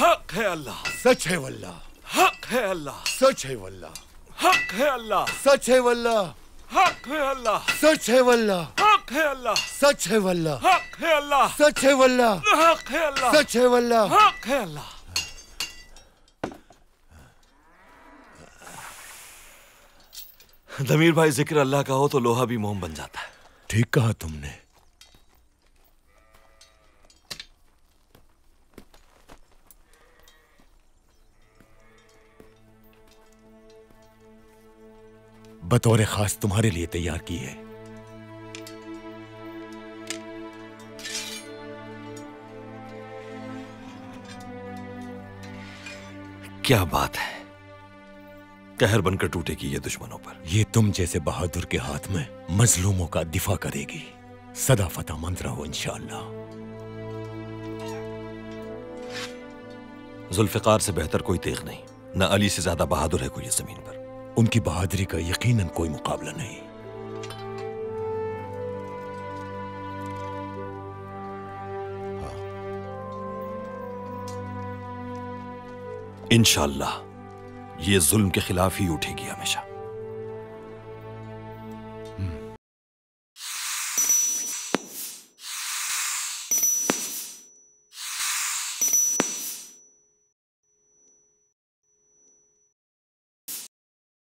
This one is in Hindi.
हक है अल्लाह, सच है वल्लाह, हक है अल्लाह, सच है वल्लाह, हक है अल्लाह, सच है वल्लाह, हक है अल्लाह, सच है वल्लाह, हक है अल्लाह, सच है वल्लाह, हक है अल्लाह, सच है वल्लाह, हक है अल्लाह, सच है वल्लाह। हक है अल्लाह। दमीर भाई, जिक्र अल्लाह का हो तो लोहा भी मोम बन जाता है। ठीक कहा तुमने। बतौर खास तुम्हारे लिए तैयार की है। क्या बात है, कहर बनकर टूटेगी ये दुश्मनों पर। ये तुम जैसे बहादुर के हाथ में मजलूमों का दिफा करेगी। सदा फतह मंद रहो इंशाअल्लाह। जुल्फिकार से बेहतर कोई तेग नहीं, न अली से ज्यादा बहादुर है कोई इस जमीन पर। उनकी बहादुरी का यकीनन कोई मुकाबला नहीं। इंशाअल्लाह ये जुल्म के खिलाफ ही उठेगी हमेशा।